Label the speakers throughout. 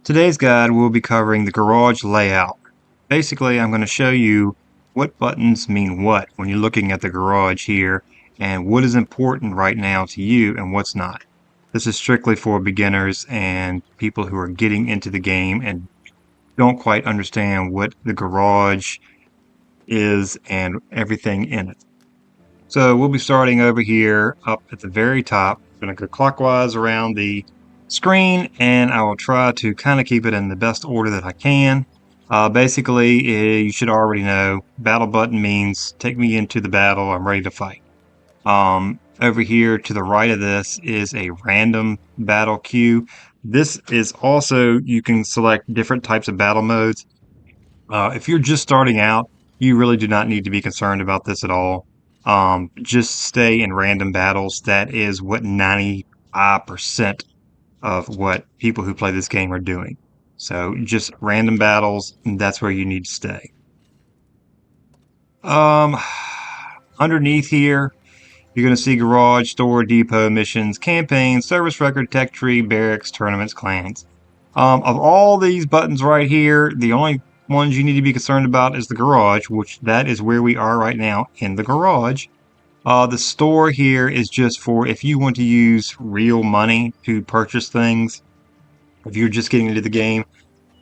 Speaker 1: Today's guide will be covering the garage layout. Basically, I'm going to show you what buttons mean what when you're looking at the garage here and what is important right now to you and what's not. This is strictly for beginners and people who are getting into the game and don't quite understand what the garage is and everything in it. So we'll be starting over here up at the very top. I'm going to go clockwise around the screen, and I will try to kind of keep it in the best order that I can. Basically, you should already know battle button means take me into the battle. I'm ready to fight. Over here to the right of this is a random battle queue. This is also, you can select different types of battle modes. If you're just starting out, you really do not need to be concerned about this at all. Just stay in random battles. That is what 95% of what people who play this game are doing. So just random battles, and that's where you need to stay. Um, Underneath here, you're going to see garage, store, depot, missions, campaign, service record, tech tree, barracks, tournaments, clans. Of all these buttons right here, the only ones you need to be concerned about is the garage, which that is where we are right now in the garage. The store here is just for if you want to use real money to purchase things. If you're just getting into the game,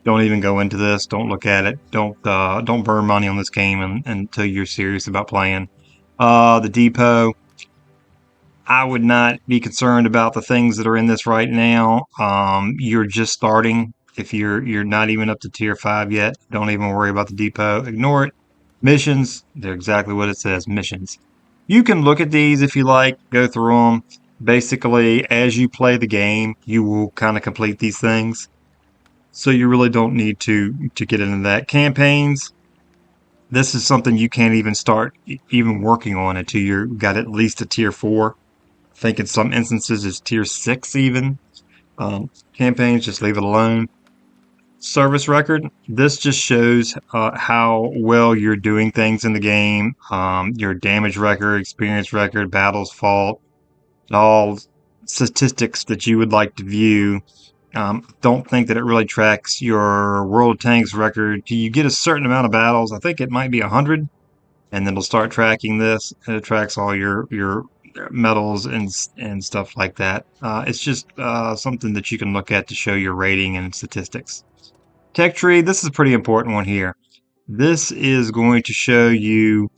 Speaker 1: don't even go into this. Don't look at it. Don't burn money on this game until you're serious about playing. The depot. I would not be concerned about the things that are in this right now. You're just starting. If you're not even up to tier 5 yet, don't even worry about the depot. Ignore it. Missions, they're exactly what it says, missions. You can look at these if you like, go through them. Basically, as you play the game, you will kind of complete these things. So you really don't need to get into that. Campaigns, this is something you can't even start even working on until you've got at least a tier 4. I think in some instances it's tier 6 even. Campaigns, just leave it alone. Service record, this just shows how well you're doing things in the game. Your damage record, experience record, battles fought, all statistics that you would like to view. Don't think that it really tracks your World of Tanks record. You get a certain amount of battles. I think it might be 100, and then it'll start tracking this. And it tracks all your medals and stuff like that. It's just something that you can look at to show your rating and statistics. Tech tree, this is a pretty important one here. This is going to show you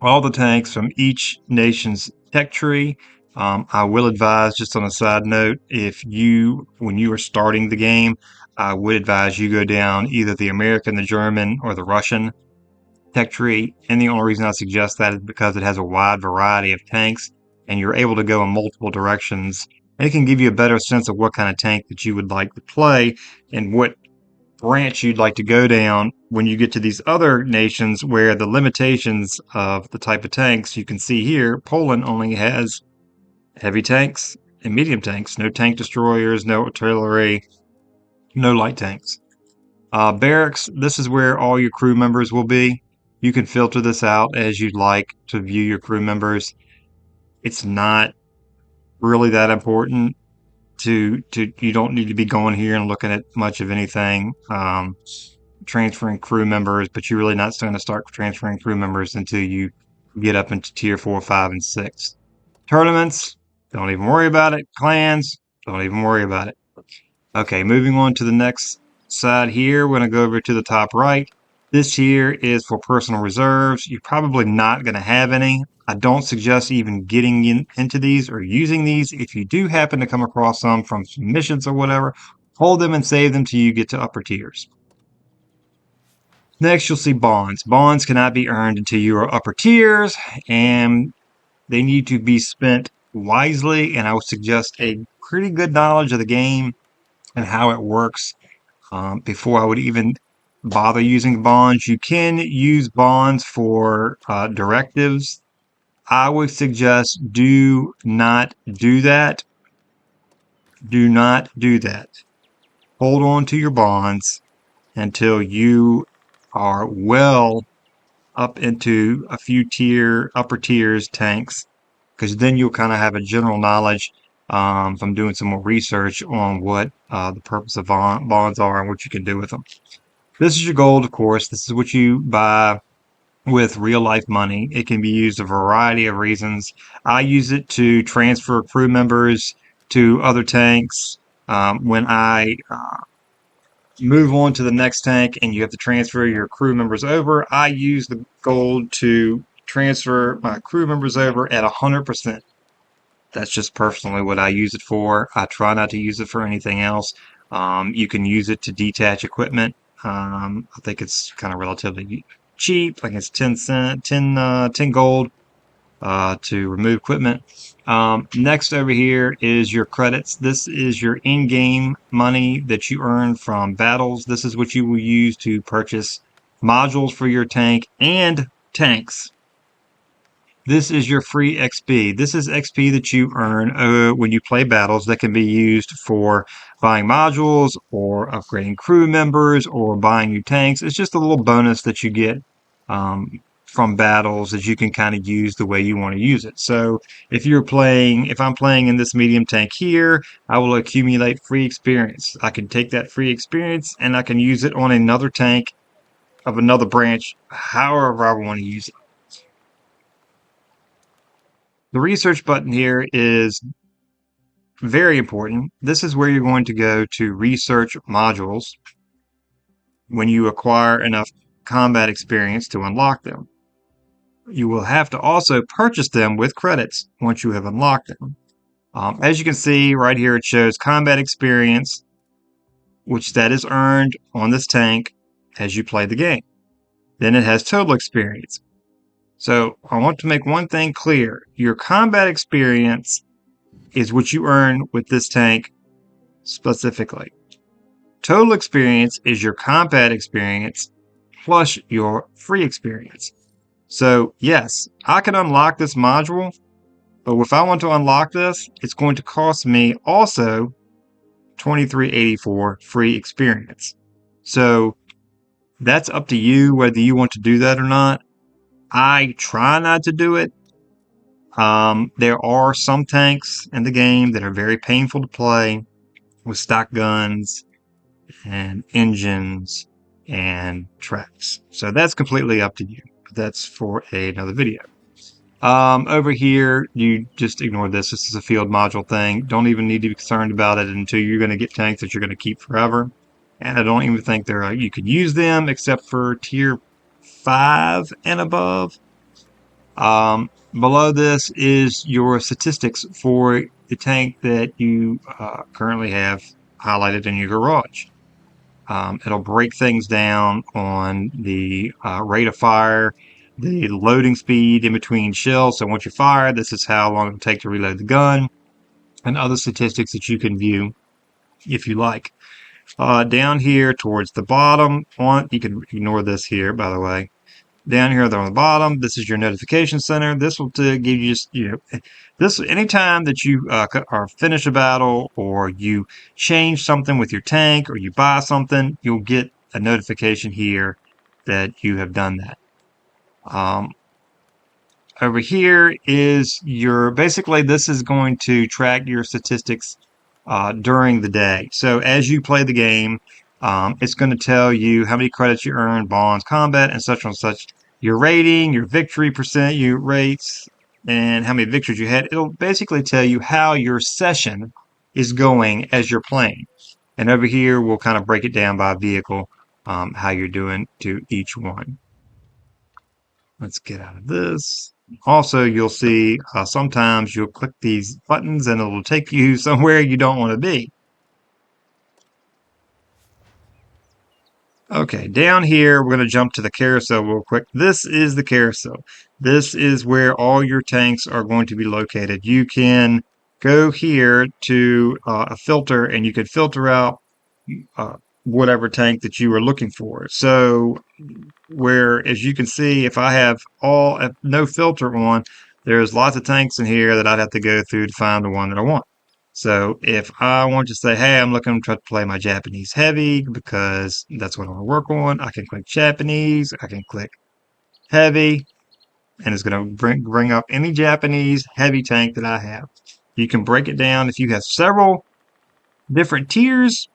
Speaker 1: all the tanks from each nation's tech tree. I will advise, just on a side note, when you are starting the game, I would advise you go down either the American, the German, or the Russian tech tree. And the only reason I suggest that is because it has a wide variety of tanks, and you're able to go in multiple directions. And it can give you a better sense of what kind of tank that you would like to play and what branch you'd like to go down when you get to these other nations where the limitations of the type of tanks you can see here. Poland only has heavy tanks and medium tanks, no tank destroyers, no artillery, no light tanks. Barracks, this is where all your crew members will be. You can filter this out as you'd like to view your crew members. It's not really that important to you don't need to be going here and looking at much of anything. Transferring crew members, but you're really not going to start transferring crew members until you get up into tier 4, 5, and 6. Tournaments, don't even worry about it. Clans, don't even worry about it. Okay, moving on to the next side here, we're going to go over to the top right. This here is for personal reserves. You're probably not going to have any. I don't suggest even getting into these or using these. If you do happen to come across some from some missions or whatever, hold them and save them till you get to upper tiers. Next, you'll see bonds. Bonds cannot be earned until you are upper tiers, and they need to be spent wisely, and I would suggest a pretty good knowledge of the game and how it works before I would even bother using bonds. You can use bonds for directives. I would suggest do not do that. Do not do that. Hold on to your bonds until you are well up into a few upper tiers tanks, because then you'll kind of have a general knowledge from doing some more research on what the purpose of bonds are and what you can do with them. This is your gold, of course. This is what you buy with real life money. It can be used a variety of reasons. I use it to transfer crew members to other tanks. When I move on to the next tank and you have to transfer your crew members over, I use the gold to transfer my crew members over at 100%. That's just personally what I use it for. I try not to use it for anything else. You can use it to detach equipment. I think it's kind of relatively cheap. Like it's 10 cent, 10 gold, to remove equipment. Next over here is your credits. This is your in-game money that you earn from battles. This is what you will use to purchase modules for your tank and tanks. This is your free XP. This is XP that you earn when you play battles that can be used for buying modules or upgrading crew members or buying new tanks. It's just a little bonus that you get from battles that you can kind of use the way you want to use it. So if I'm playing in this medium tank here, I will accumulate free experience. I can take that free experience and I can use it on another tank of another branch, however I want to use it. The research button here is very important. This is where you're going to go to research modules when you acquire enough combat experience to unlock them. You will have to also purchase them with credits once you have unlocked them. As you can see right here, it shows combat experience, which that is earned on this tank as you play the game. Then it has total experience. So I want to make one thing clear. Your combat experience is what you earn with this tank specifically. Total experience is your combat experience plus your free experience. So yes, I can unlock this module, but if I want to unlock this, it's going to cost me also 2384 free experience. So that's up to you whether you want to do that or not. I try not to do it. There are some tanks in the game that are very painful to play with stock guns and engines and tracks. So that's completely up to you. That's for another video. Over here, you just ignore this. This is a field module thing. Don't even need to be concerned about it until you're going to get tanks that you're going to keep forever. And I don't even think you can use them except for tier 5 and above. Below this is your statistics for the tank that you currently have highlighted in your garage. It'll break things down on the rate of fire, the loading speed in between shells. So once you fire, this is how long it'll take to reload the gun, and other statistics that you can view if you like. Down here towards the bottom, you can ignore this here, by the way. Down here on the bottom, this is your notification center. This will give you just, this anytime that you are finish a battle or you change something with your tank or you buy something, you'll get a notification here that you have done that. Over here is basically this is going to track your statistics during the day. So as you play the game, it's going to tell you how many credits you earn, bonds, combat, and such, your rating, your victory percent, your rates, and how many victories you had. It'll basically tell you how your session is going as you're playing. And over here, we'll kind of break it down by vehicle, how you're doing to each one. Let's get out of this. Also, you'll see sometimes you'll click these buttons and it'll take you somewhere you don't want to be. Okay, down here, we're going to jump to the carousel real quick. This is the carousel. This is where all your tanks are going to be located. You can go here to a filter and you can filter out whatever tank that you are looking for. So where, as you can see, if I have no filter on, there's lots of tanks in here that I'd have to go through to find the one that I want. So if I want to say, hey, I'm looking to try to play my Japanese heavy because that's what I want to work on, I can click Japanese, I can click heavy, and it's going to bring up any Japanese heavy tank that I have. You can break it down. If you have several different tiers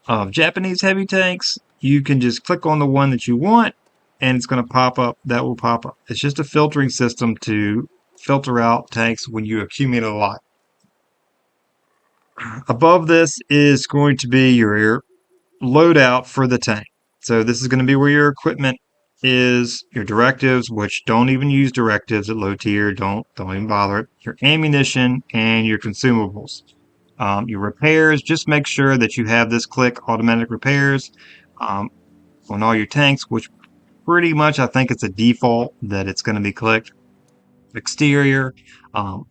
Speaker 1: of Japanese heavy tanks, you can just click on the one that you want and it's going to pop up. That will pop up. It's just a filtering system to filter out tanks when you accumulate a lot. Above this is going to be your loadout for the tank. So this is going to be where your equipment is, your directives, which don't even use directives at low tier. Don't even bother it. Your ammunition and your consumables. Your repairs, just make sure that you have this click automatic repairs on all your tanks, which pretty much I think it's a default that it's going to be clicked. Exterior,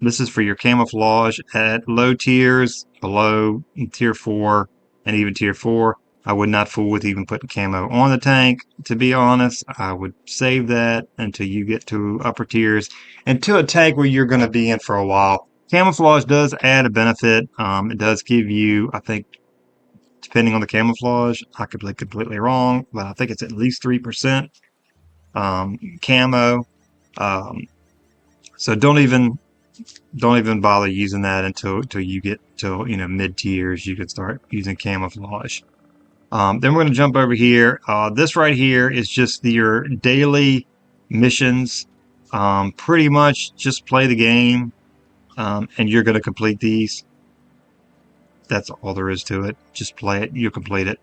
Speaker 1: this is for your camouflage at low tiers, below tier 4 and even tier 4. I would not fool with even putting camo on the tank, to be honest. I would save that until you get to upper tiers and to a tank where you're going to be in for a while. Camouflage does add a benefit. It does give you, I think, depending on the camouflage, I could be completely wrong, but I think it's at least 3% camo. So don't even bother using that until you get to mid tiers. You can start using camouflage. Then we're going to jump over here. This right here is just your daily missions. Pretty much just play the game, and you're going to complete these. That's all there is to it. Just play it. You'll complete it.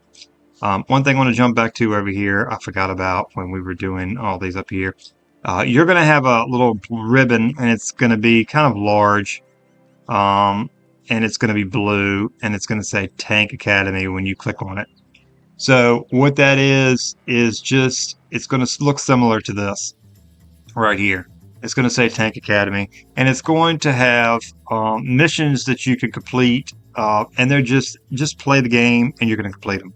Speaker 1: One thing I want to jump back to over here, I forgot about when we were doing all these up here. You're going to have a little ribbon, and it's going to be kind of large, and it's going to be blue, and it's going to say Tank Academy when you click on it. So what that is just, it's going to look similar to this right here. It's going to say Tank Academy, and it's going to have missions that you can complete, and they're just play the game, and you're going to complete them.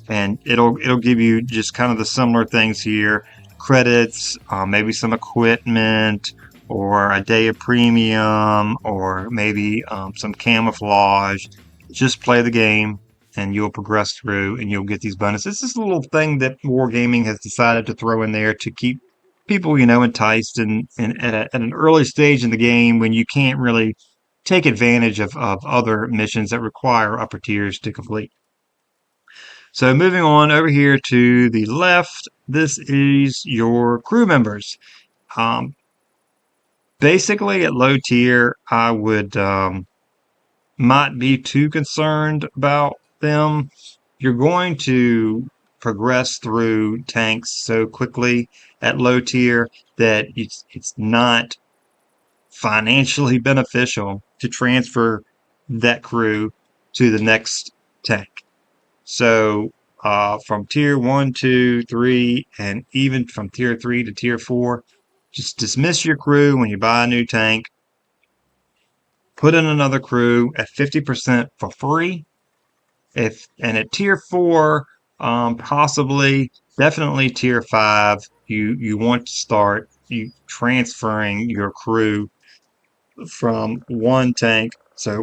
Speaker 1: And it'll give you just kind of the similar things here: credits, maybe some equipment, or a day of premium, or maybe some camouflage. Just play the game, and you'll progress through, and you'll get these bonuses. This is a little thing that Wargaming has decided to throw in there to keep people, enticed, and at an early stage in the game when you can't really take advantage of other missions that require upper tiers to complete. So moving on over here to the left, this is your crew members. Basically at low tier, I would not be too concerned about them. You're going to progress through tanks so quickly at low tier that it's not financially beneficial to transfer that crew to the next tank. So from tier 1, 2, 3, and even from tier 3 to tier 4, just dismiss your crew when you buy a new tank. Put in another crew at 50% for free. And at tier 4, possibly, definitely tier 5, you want to start transferring your crew from one tank. So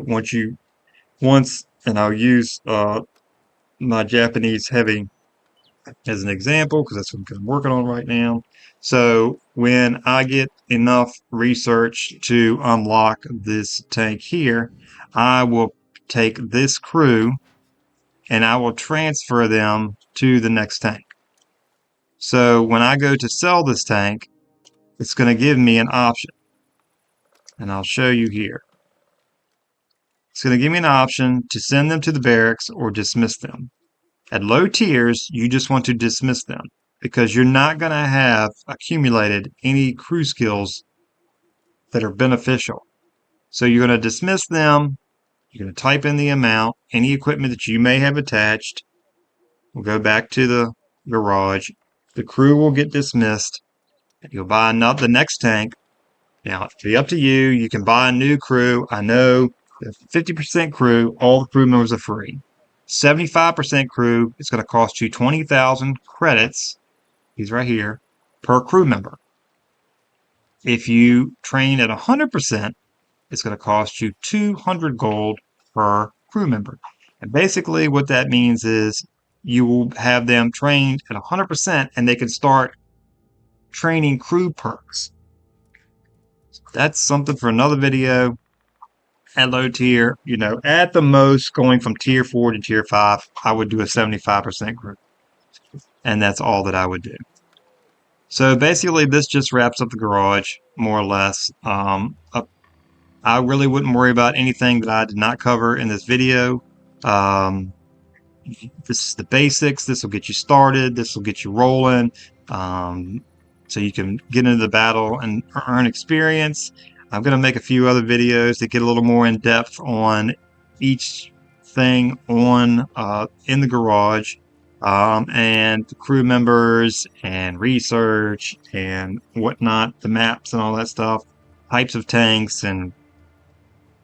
Speaker 1: once, and I'll use my Japanese heavy as an example because that's what I'm working on right now. So when I get enough research to unlock this tank here, I will take this crew and I will transfer them to the next tank. So when I go to sell this tank, it's going to give me an option, and I'll show you here. It's going to give me an option to send them to the barracks or dismiss them. At low tiers, you just want to dismiss them because you're not going to have accumulated any crew skills that are beneficial. So you're going to dismiss them. You're going to type in the amount, any equipment that you may have attached. We'll go back to the garage. The crew will get dismissed. You'll buy the next tank. Now, it'll be up to you. You can buy a new crew. I know the 50% crew, all the crew members are free. 75% crew, it's going to cost you 20,000 credits, these right here, per crew member. If you train at 100%, it's going to cost you 200 gold per crew member. And basically what that means is you will have them trained at 100% and they can start training crew perks. That's something for another video. at low tier, at the most going from tier 4 to tier 5, I would do a 75% group. And that's all that I would do. So basically, this just wraps up the garage, more or less. I really wouldn't worry about anything that I did not cover in this video. Um, this is the basics. This will get you started. This will get you rolling. So you can get into the battle and earn experience. I'm going to make a few other videos that get a little more in depth on each thing on in the garage, and the crew members and research and whatnot, the maps and all that stuff, types of tanks and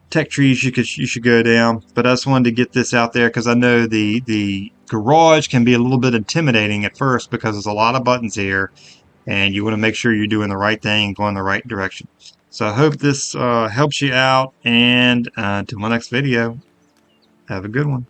Speaker 1: tech trees you should go down. But I just wanted to get this out there because I know the garage can be a little bit intimidating at first because there's a lot of buttons here, and you want to make sure you're doing the right thing, going the right direction. So I hope this helps you out, and until my next video, have a good one.